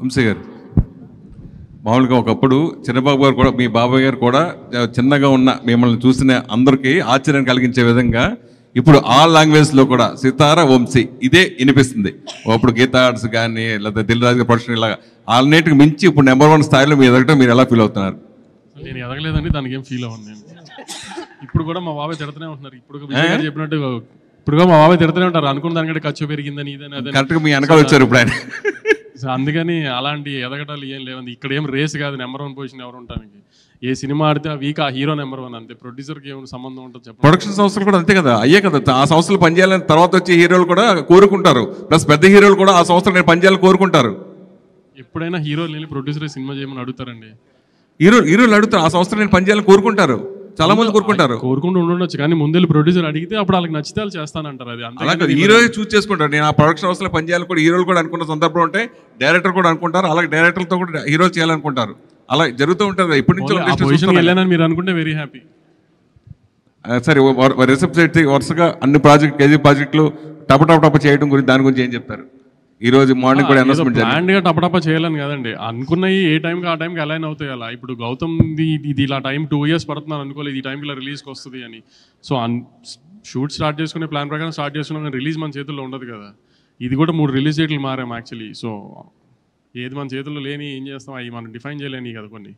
వంశీ గారు, మామూలుగా ఒకప్పుడు చిన్నబాబు గారు కూడా, మీ బాబాయ్ గారు కూడా చిన్నగా ఉన్న మిమ్మల్ని చూసిన అందరికీ ఆశ్చర్యం కలిగించే విధంగా ఇప్పుడు ఆల్ లాంగ్వేజ్లో కూడా సితార వంశీ ఇదే వినిపిస్తుంది. అప్పుడు గీతా ఆర్ట్స్ కానీ లేదా దిల్ రాజు ప్రొడక్షన్ ఇలాగా అన్నిటికి మించి ఇప్పుడు నెంబర్ 1 స్థాయిలో మీరు ఎదగటం మీరు ఎలా ఫీల్ అవుతున్నారు? నేను ఎదగలేదండి, దానికి ఏం ఫీల్ అవ్వను నేను. ఇప్పుడు కూడా మా బాబాయ్ తిడుతూనే ఉంటున్నారు. ఇప్పుడు విజయ్ గారు చెప్పినట్టు ఇప్పుడు కూడా మా బాబాయ్ తిడుతూనే ఉంటారు. అనుకున్న దానికంటే ఖర్చు పెరిగిందని ఇదని అదే కరెక్ట్గా మీ వెనకాల వచ్చారు ఇప్పుడు ఆయన. సో అందుకని అలాంటి ఎదగటాలు ఏం లేవండి. ఇక్కడ ఏం రేస్ కాదు నెంబర్ 1 పొజిషన్ ఎవరు ఉండడానికి. ఏ సినిమా ఆడితే ఆ వీక్ ఆ హీరో నెంబర్ 1 అంతే. ప్రొడ్యూసర్కి ఏమైనా సంబంధం ఉంటుంది చెప్పండి. ప్రొడక్షన్ సంస్థలు కూడా అంతే కదా, అయ్యే కదా. ఆ సంస్థలు పనిచేయాలని తర్వాత వచ్చే హీరోలు కూడా కోరుకుంటారు. ప్లస్ పెద్ద హీరోలు కూడా ఆ సంస్థలు నేను పనిచేయాలని కోరుకుంటారు. ఎప్పుడైనా హీరోలు వెళ్ళి ప్రొడ్యూసర్ సినిమా చేయమని అడుగుతారండి. హీరోలు అడుగుతారు, ఆ సంస్థలు నేను పనిచేయాలని కోరుకుంటారు. చాలా మంది కోరుకుంటారు. కోరుకుంటూ ఉండొచ్చు, కానీ ముందు ప్రొడ్యూసర్ అడిగితే అప్పుడు వాళ్ళకి నచ్చితే వాళ్ళు చేస్తానంటారు. అది అలాగే హీరో చూస్ చేసుకుంటారు. నేను ఆ ప్రొడక్షన్ హౌస్లో పనిచేయాలని కూడా హీరోలు కూడా అనుకున్న సందర్భం ఉంటే డైరెక్టర్ కూడా అనుకుంటారు. అలాగే డైరెక్టర్లతో కూడా హీరోలు చేయాలనుకుంటారు. అలా జరుగుతూ ఉంటుంది. ఇప్పటి నుంచి వెళ్ళానని మీరు అనుకుంటే వెరీ హ్యాపీ. సరే, రిసెప్ట్ వరుసగా అన్ని కేజీ ప్రాజెక్టులు టప చేయడం గురించి దాని గురించి ఏం చెప్తారు? ఈ రోజు మార్నింగ్ కూడా అనౌన్స్మెంట్ ప్లాన్డ్ గా టపటప చేయాలని కదండి, అనుకున్నవి ఏ టైంకి ఆ టైంకి అలైన్ అవుతాయి. అలా ఇప్పుడు గౌతమ్ ఇది ఇలా టైం 2 years పడుతున్నాను అనుకోలేదు ఈ టైంకి ఇలా రిలీజ్కి వస్తుంది అని. సో షూట్ స్టార్ట్ చేసుకునే ప్లాన్ ప్రకారం స్టార్ట్ చేసుకున్నాం, కానీ రిలీజ్ మన చేతుల్లో ఉండదు కదా. ఇది కూడా 3 రిలీజ్ డేట్లు మారాం యాక్చువల్లీ. సో ఏది మన చేతుల్లో లేని ఏం చేస్తాం, అవి మనం డిఫైన్ చేయలేని కదా కొన్ని.